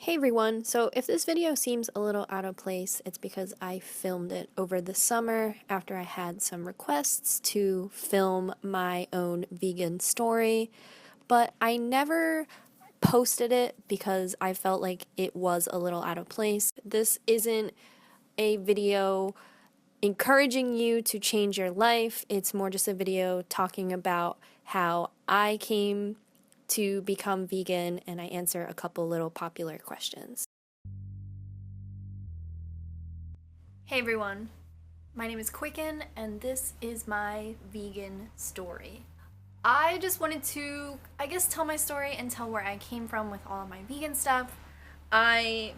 Hey everyone, so if this video seems a little out of place, it's because I filmed it over the summer after I had some requests to film my own vegan story, but I never posted it because I felt like it was a little out of place. This isn't a video encouraging you to change your life, it's more just a video talking about how I came to become vegan, and I answer a couple little popular questions. Hey everyone, my name is Quicken, and this is my vegan story. I just wanted to, tell my story and tell where I came from with all of my vegan stuff. I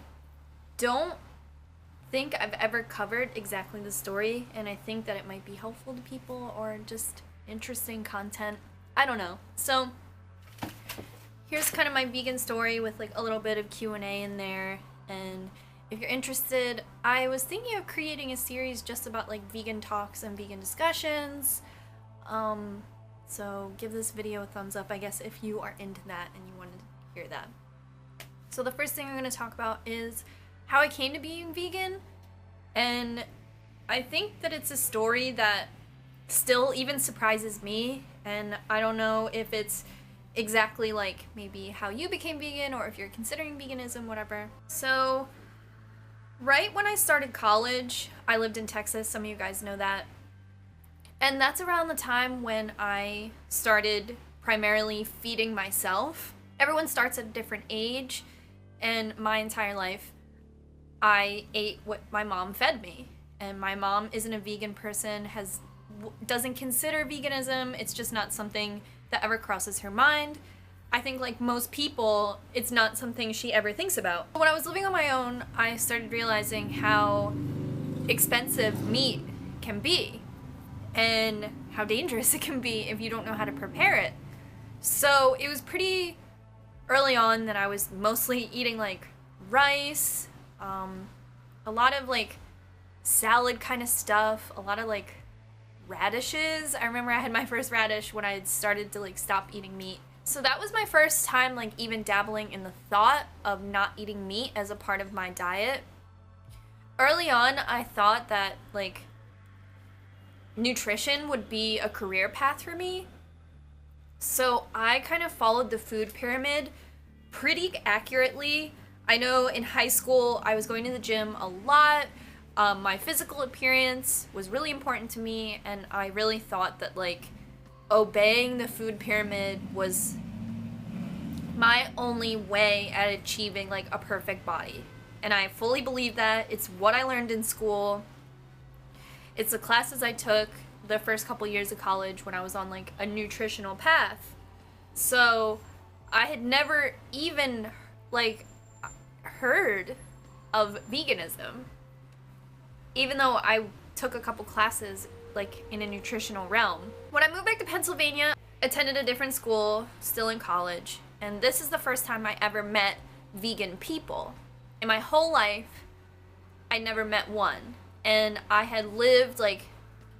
don't think I've ever covered exactly the story, and I think that it might be helpful to people or just interesting content. I don't know. So here's kind of my vegan story with like a little bit of Q&A in there, and if you're interested, I was thinking of creating a series just about like vegan talks and vegan discussions. So give this video a thumbs up, I guess, if you are into that and you wanted to hear that. So the first thing I'm going to talk about is how I came to being vegan, and I think that it's a story that still even surprises me, and I don't know if it's exactly like maybe how you became vegan or if you're considering veganism, whatever. So right when I started college, I lived in Texas, some of you guys know that, and that's around the time when I started primarily feeding myself. Everyone starts at a different age, and my entire life I ate what my mom fed me, and my mom isn't a vegan person, doesn't consider veganism. It's just not something that ever crosses her mind. I think like most people, it's not something she ever thinks about. When I was living on my own, I started realizing how expensive meat can be and how dangerous it can be if you don't know how to prepare it. So it was pretty early on that I was mostly eating like rice, a lot of like salad kind of stuff, a lot of like radishes. I remember I had my first radish when I had started to like stop eating meat. So that was my first time like even dabbling in the thought of not eating meat as a part of my diet. Early on, I thought that like nutrition would be a career path for me. So I kind of followed the food pyramid pretty accurately. I know in high school I was going to the gym a lot. My physical appearance was really important to me, and I really thought that like obeying the food pyramid was my only way at achieving like a perfect body. And I fully believe that. It's what I learned in school. It's the classes I took the first couple years of college when I was on like a nutritional path. So I had never even like heard of veganism, even though I took a couple classes like in a nutritional realm. When I moved back to Pennsylvania, I attended a different school, still in college, and this is the first time I ever met vegan people. In my whole life, I never met one, and I had lived like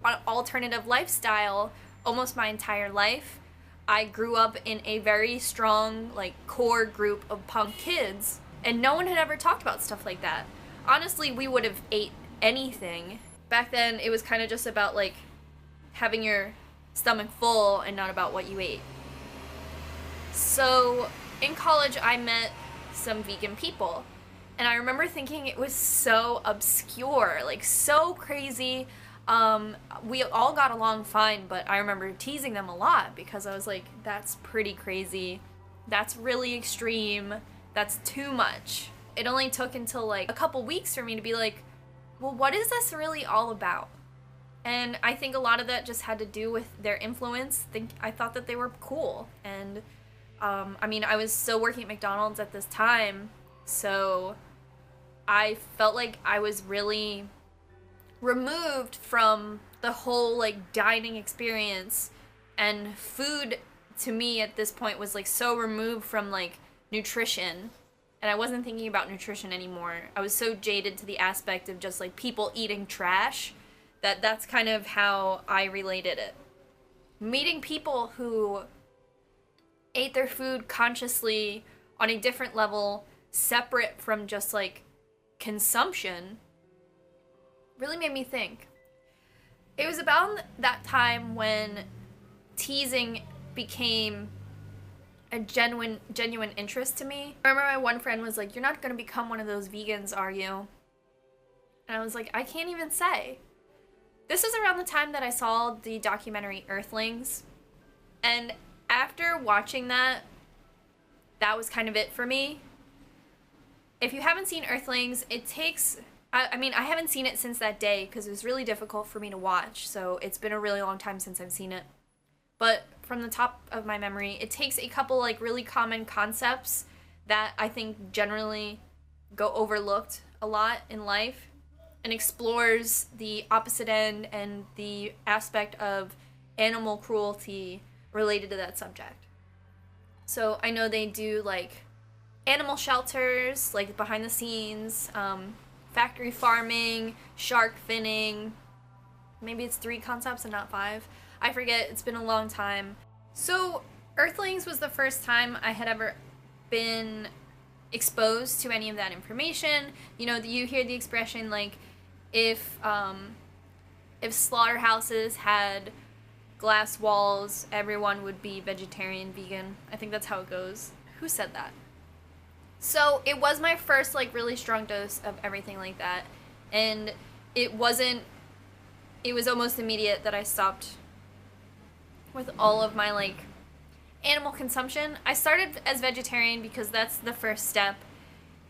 an alternative lifestyle almost my entire life. I grew up in a very strong like core group of punk kids, and no one had ever talked about stuff like that. Honestly, we would have ate anything. Back then, it was kind of just about like having your stomach full and not about what you ate. So in college, I met some vegan people, and I remember thinking it was so obscure, like so crazy. We all got along fine, but I remember teasing them a lot because I was like, that's pretty crazy. That's really extreme. That's too much. It only took until like a couple weeks for me to be like, well, what is this really all about? And I think a lot of that just had to do with their influence. I thought that they were cool. And I mean, I was still working at McDonald's at this time, so I felt like I was really removed from the whole like dining experience, and food to me at this point was like so removed from like nutrition. And I wasn't thinking about nutrition anymore. I was so jaded to the aspect of just like people eating trash that's kind of how I related it. Meeting people who ate their food consciously on a different level separate from just like consumption really made me think. It was about that time when teasing became a genuine interest to me. I remember my one friend was like, "You're not gonna become one of those vegans, are you?" And I was like, I can't even say. This was around the time that I saw the documentary Earthlings. And after watching that, that was kind of it for me. If you haven't seen Earthlings, it takes... I mean, I haven't seen it since that day because it was really difficult for me to watch. So it's been a really long time since I've seen it. But from the top of my memory, it takes a couple like really common concepts that I think generally go overlooked a lot in life and explores the opposite end and the aspect of animal cruelty related to that subject. So I know they do like animal shelters, like behind the scenes, factory farming, shark finning. Maybe it's 3 concepts and not 5. I forget, it's been a long time. So Earthlings was the first time I had ever been exposed to any of that information. You know, you hear the expression like, if slaughterhouses had glass walls, everyone would be vegetarian, vegan. I think that's how it goes. Who said that? So it was my first like really strong dose of everything like that, and it was almost immediate that I stopped with all of my like animal consumption. I started as vegetarian because that's the first step,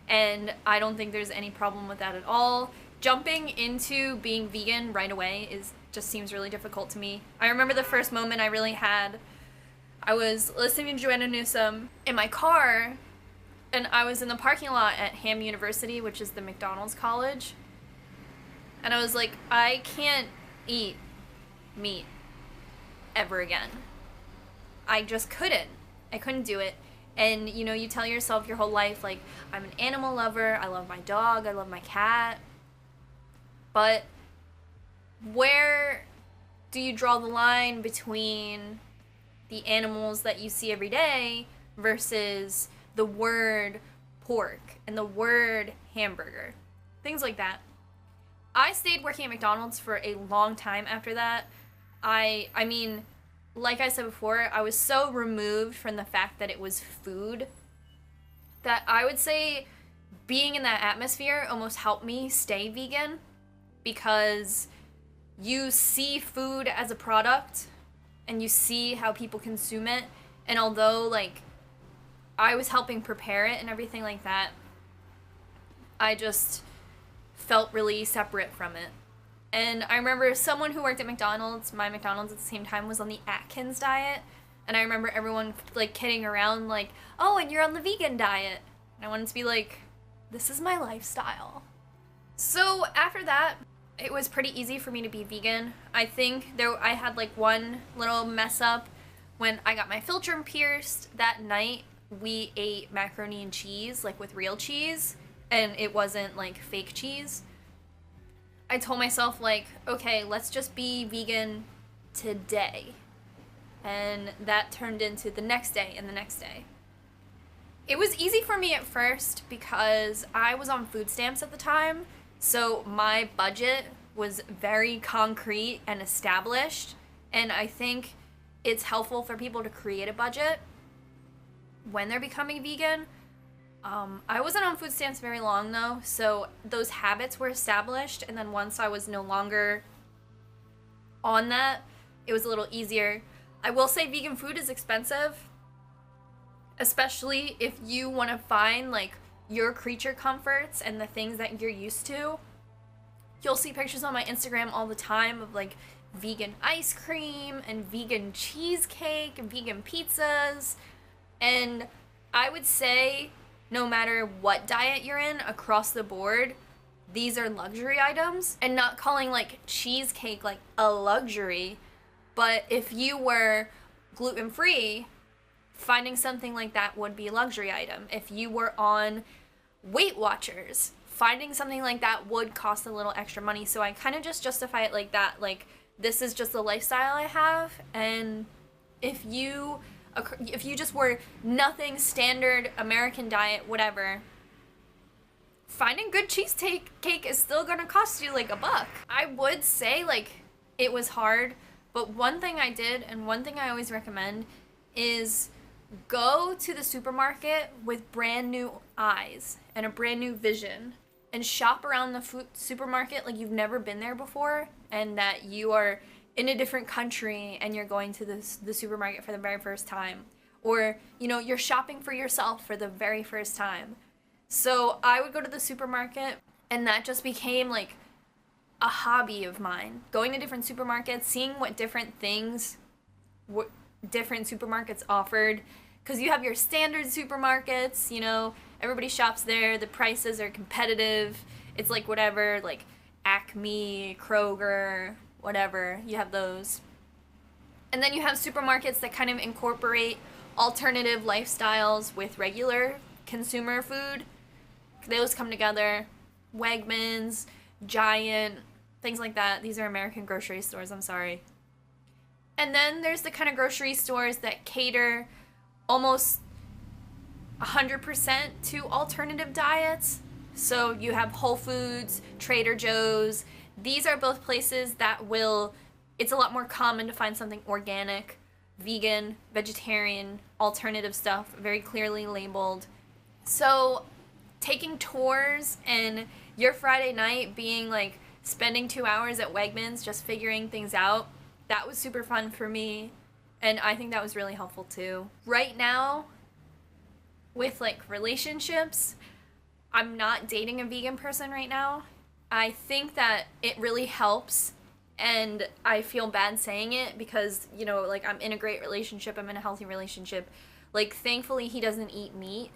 and I don't think there's any problem with that at all. Jumping into being vegan right away just seems really difficult to me. I remember the first moment I really had, I was listening to Joanna Newsom in my car, and I was in the parking lot at Ham University, which is the McDonald's college, and I was like, I can't eat meat ever again. I just couldn't. I couldn't do it. And, you know, you tell yourself your whole life, like, I'm an animal lover, I love my dog, I love my cat. But where do you draw the line between the animals that you see every day versus the word pork and the word hamburger? Things like that. I stayed working at McDonald's for a long time after that. I mean, like I said before, I was so removed from the fact that it was food that I would say being in that atmosphere almost helped me stay vegan, because you see food as a product and you see how people consume it, and although like I was helping prepare it and everything like that, I just felt really separate from it. And I remember someone who worked at McDonald's, my McDonald's at the same time, was on the Atkins diet, and I remember everyone like kidding around like, oh, and you're on the vegan diet. And I wanted to be like, this is my lifestyle. So after that, it was pretty easy for me to be vegan. I think I had like one little mess up when I got my filter pierced. That night we ate macaroni and cheese, like with real cheese, and it wasn't like fake cheese. I told myself like, okay, let's just be vegan today. And that turned into the next day and the next day. It was easy for me at first because I was on food stamps at the time, so my budget was very concrete and established, and I think it's helpful for people to create a budget when they're becoming vegan. I wasn't on food stamps very long though, so those habits were established, and then once I was no longer on that, it was a little easier. I will say vegan food is expensive, especially if you want to find like your creature comforts and the things that you're used to. You'll see pictures on my Instagram all the time of like vegan ice cream and vegan cheesecake and vegan pizzas, and I would say no matter what diet you're in across the board, these are luxury items. And not calling like cheesecake like a luxury, but if you were gluten-free, finding something like that would be a luxury item. If you were on Weight Watchers, finding something like that would cost a little extra money. So I kind of just justify it like that, like this is just the lifestyle I have, and if you just were nothing, standard American diet, whatever, finding good cheesecake is still gonna cost you like $1. I would say like it was hard, but one thing I did and one thing I always recommend is go to the supermarket with brand new eyes and a brand new vision and shop around the supermarket like you've never been there before, and that you are in a different country and you're going to the supermarket for the very first time, or you know, you're shopping for yourself for the very first time. So I would go to the supermarket, and that just became like a hobby of mine, going to different supermarkets, seeing what different things different supermarkets offered, because you have your standard supermarkets, you know, everybody shops there, the prices are competitive, it's like whatever, like Acme, Kroger, whatever, you have those. And then you have supermarkets that kind of incorporate alternative lifestyles with regular consumer food. Those come together. Wegmans, Giant, things like that. These are American grocery stores, I'm sorry. And then there's the kind of grocery stores that cater almost 100% to alternative diets. So you have Whole Foods, Trader Joe's. These are both places that it's a lot more common to find something organic, vegan, vegetarian, alternative stuff, very clearly labeled. So taking tours and your Friday night being like spending 2 hours at Wegmans just figuring things out, that was super fun for me, and I think that was really helpful too. Right now, with like relationships, I'm not dating a vegan person right now. I think that it really helps, and I feel bad saying it because, you know, like I'm in a great relationship, I'm in a healthy relationship. Like thankfully he doesn't eat meat,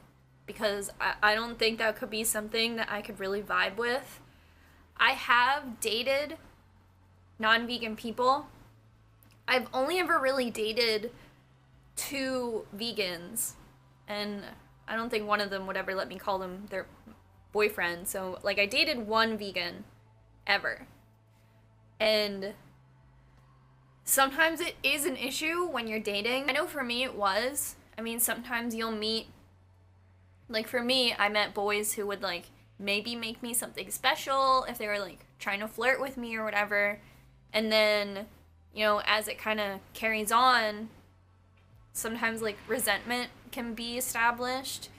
because I don't think that could be something that I could really vibe with. I have dated non-vegan people. I've only ever really dated 2 vegans, and I don't think one of them would ever let me call them their boyfriend. So like I dated 1 vegan ever. And sometimes it is an issue when you're dating. I know for me it was. I mean, sometimes you'll meet, like for me, I met boys who would like maybe make me something special if they were like trying to flirt with me or whatever. And then, you know, as it kind of carries on, sometimes like resentment can be established,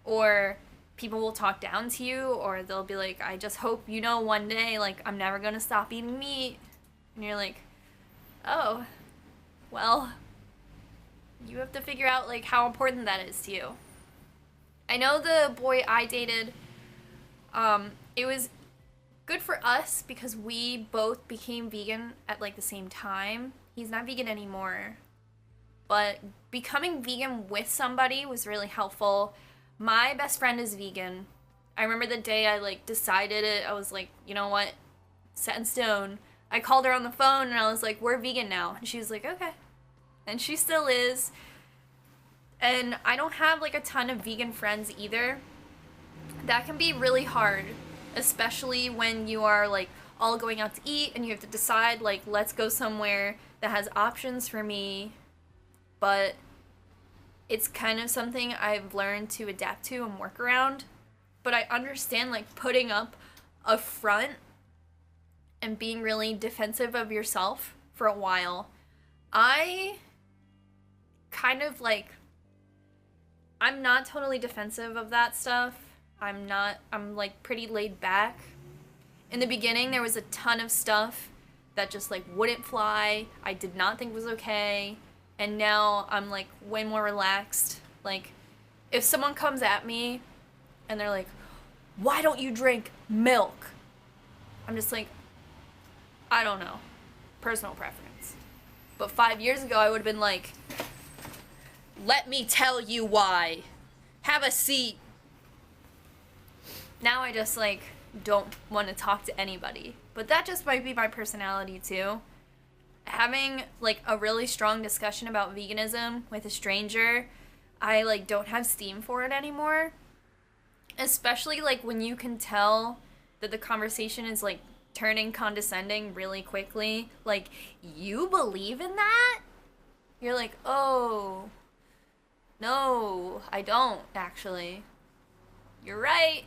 or people will talk down to you, or they'll be like, I just hope you know one day, like, I'm never gonna stop eating meat. And you're like, oh, well, you have to figure out like how important that is to you. I know the boy I dated, it was good for us because we both became vegan at like the same time. He's not vegan anymore, but becoming vegan with somebody was really helpful. My best friend is vegan. I remember the day I like decided it, I was like, you know what, set in stone. I called her on the phone and I was like, we're vegan now. And she was like, okay. And she still is. And I don't have like a ton of vegan friends either. That can be really hard, especially when you are like all going out to eat and you have to decide like, let's go somewhere that has options for me. But it's kind of something I've learned to adapt to and work around. But I understand like putting up a front and being really defensive of yourself for a while. I kind of like, I'm not totally defensive of that stuff. I'm like pretty laid back. In the beginning, there was a ton of stuff that just like wouldn't fly. I did not think was okay. And now I'm like way more relaxed. Like if someone comes at me and they're like, why don't you drink milk? I'm just like, I don't know. Personal preference. But 5 years ago, I would have been like, let me tell you why. Have a seat. Now I just like don't want to talk to anybody. But that just might be my personality too. Having like a really strong discussion about veganism with a stranger, I like don't have steam for it anymore. Especially like when you can tell that the conversation is like turning condescending really quickly. Like, you believe in that? You're like, oh, no, I don't actually. you're right.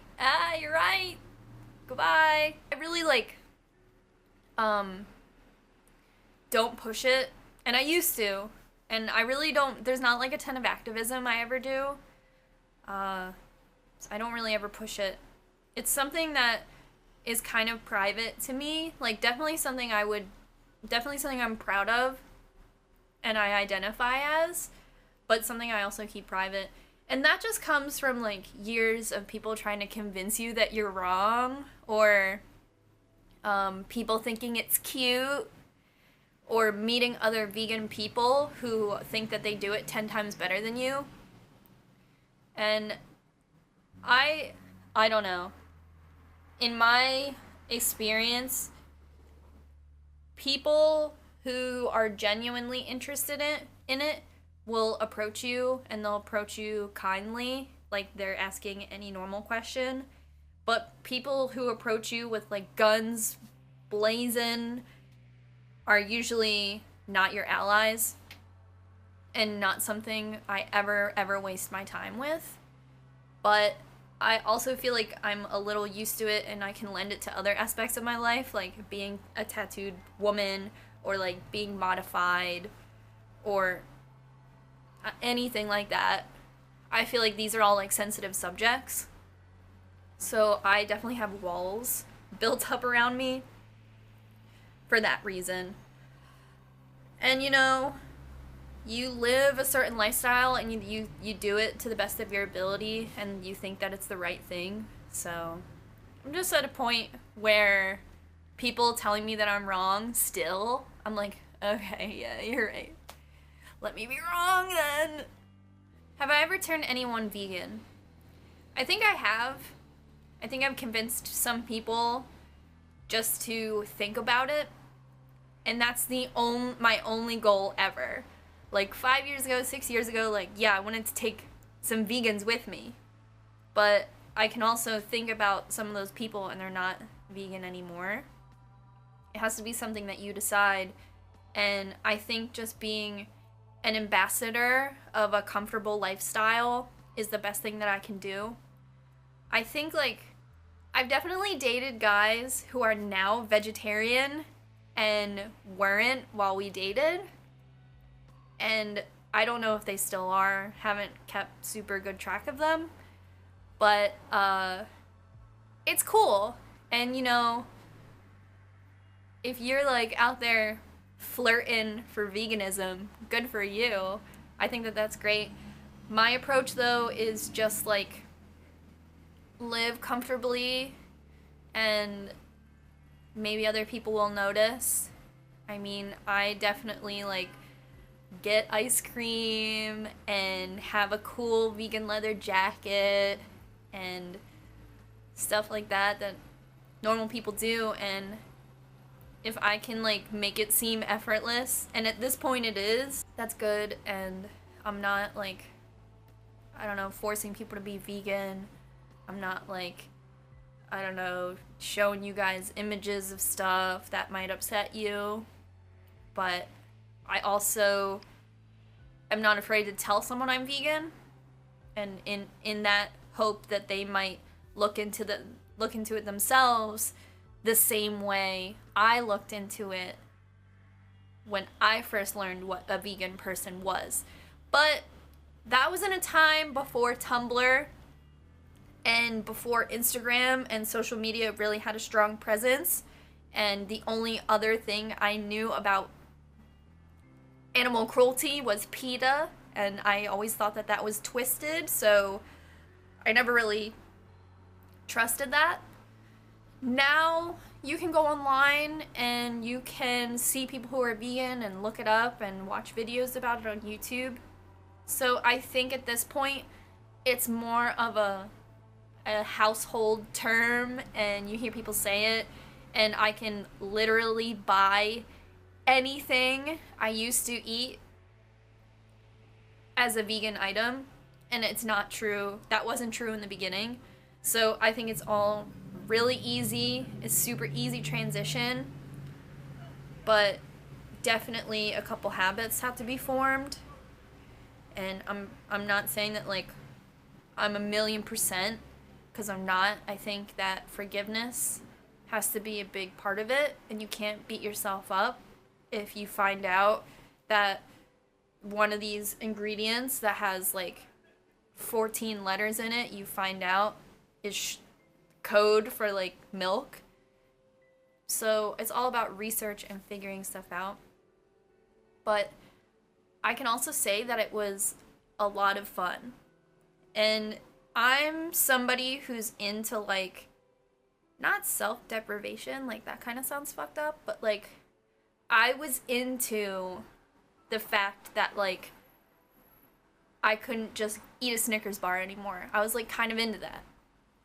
You're right. Goodbye. I really, like, don't push it. And I used to. And I really don't, there's not, like, a ton of activism I ever do. So I don't really ever push it. It's something that is kind of private to me. Like, definitely something I'm proud of and I identify as, but something I also keep private. And that just comes from, like, years of people trying to convince you that you're wrong, or people thinking it's cute, or meeting other vegan people who think that they do it 10 times better than you. And I don't know. In my experience, people who are genuinely interested in it will approach you, and they'll approach you kindly, like they're asking any normal question. But people who approach you with, like, guns blazing are usually not your allies, and not something I ever waste my time with. But I also feel like I'm a little used to it, and I can lend it to other aspects of my life, like being a tattooed woman, or like being modified, or anything like that. I feel like these are all, like, sensitive subjects. So I definitely have walls built up around me for that reason. And, you know, you live a certain lifestyle, and you do it to the best of your ability, and you think that it's the right thing. So I'm just at a point where people telling me that I'm wrong still, I'm like, okay, yeah, you're right. Let me be wrong then. Have I ever turned anyone vegan? I think I have. I think I've convinced some people just to think about it. And that's my only goal ever. Like 5 years ago, 6 years ago, like, yeah, I wanted to take some vegans with me. But I can also think about some of those people and they're not vegan anymore. It has to be something that you decide. And I think just being an ambassador of a comfortable lifestyle is the best thing that I can do. I think, like, I've definitely dated guys who are now vegetarian and weren't while we dated. And I don't know if they still are. Haven't kept super good track of them. But it's cool. And, you know, if you're, like, out there flirting for veganism, good for you. I think that that's great. My approach, though, is just, like, live comfortably, and maybe other people will notice. I mean, I definitely, like, get ice cream and have a cool vegan leather jacket and stuff like that normal people do, and if I can, like, make it seem effortless, and at this point it is, that's good. And I'm not, like, I don't know, forcing people to be vegan. I'm not, like, I don't know, showing you guys images of stuff that might upset you. But I also am not afraid to tell someone I'm vegan, and in that hope that they might look into it themselves the same way I looked into it when I first learned what a vegan person was. But that was in a time before Tumblr and before Instagram and social media really had a strong presence, and the only other thing I knew about animal cruelty was PETA, and I always thought that that was twisted, so I never really trusted that. Now you can go online and you can see people who are vegan and look it up and watch videos about it on YouTube. So I think at this point it's more of a household term, and you hear people say it, and I can literally buy anything I used to eat as a vegan item, and it's not true. That wasn't true in the beginning. So I think it's all really easy. It's super easy transition, but definitely a couple habits have to be formed. And I'm not saying that, like, I'm 1,000,000% because I'm not. I think that forgiveness has to be a big part of it, and you can't beat yourself up if you find out that one of these ingredients that has like 14 letters in it, you find out is code for like milk. So it's all about research and figuring stuff out. But I can also say that it was a lot of fun. And I'm somebody who's into like, not self-deprivation, like that kind of sounds fucked up, but like I was into the fact that like I couldn't just eat a Snickers bar anymore. I was like kind of into that.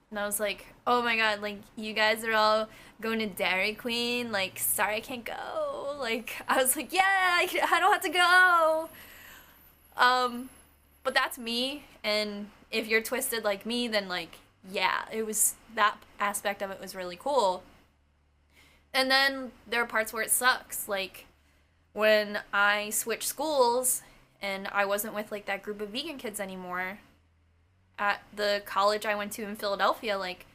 And I was like, oh my god, like you guys are all going to Dairy Queen, like sorry I can't go. Like I was like, yeah, I don't have to go. But that's me, and if you're twisted like me, then like yeah, it was, that aspect of it was really cool. And then there are parts where it sucks, like when I switched schools and I wasn't with like that group of vegan kids anymore. At the college I went to in Philadelphia, like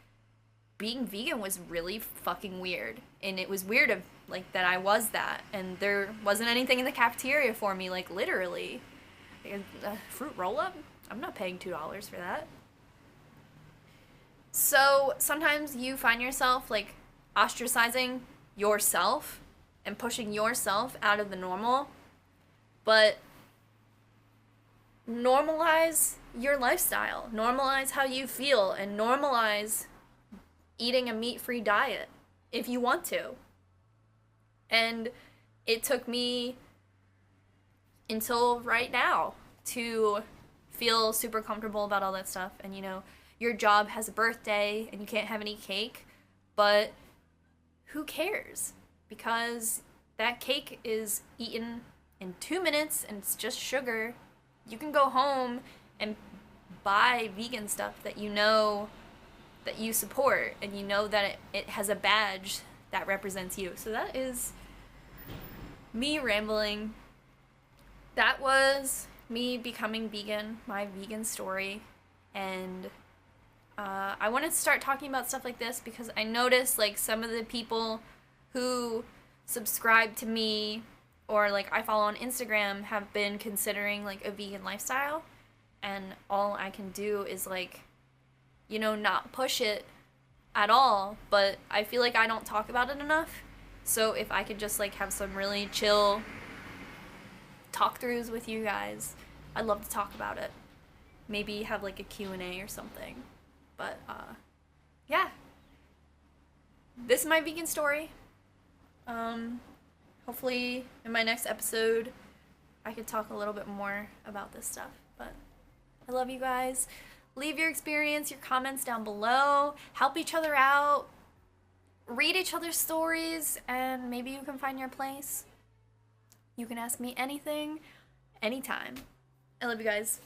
being vegan was really fucking weird. And it was weird of like that I was that, and there wasn't anything in the cafeteria for me, like literally. Like a fruit roll-up? I'm not paying $2 for that. So sometimes you find yourself like ostracizing yourself and pushing yourself out of the normal, but normalize your lifestyle, normalize how you feel, and normalize eating a meat-free diet if you want to. And it took me until right now to feel super comfortable about all that stuff. And you know, your job has a birthday and you can't have any cake, but who cares? Because that cake is eaten in 2 minutes and it's just sugar. You can go home and buy vegan stuff that you know that you support, and you know that it has a badge that represents you. So that is me rambling. That was me becoming vegan, my vegan story. And I wanted to start talking about stuff like this because I noticed like some of the people who subscribe to me or like I follow on Instagram have been considering like a vegan lifestyle, and all I can do is like, you know, not push it at all, but I feel like I don't talk about it enough. So if I could just like have some really chill talk-throughs with you guys, I'd love to talk about it. Maybe have like a Q&A or something. But yeah, this is my vegan story. Hopefully in my next episode I could talk a little bit more about this stuff. But I love you guys. Leave your experience, your comments down below. Help each other out. Read each other's stories, and maybe you can find your place. You can ask me anything, anytime. I love you guys.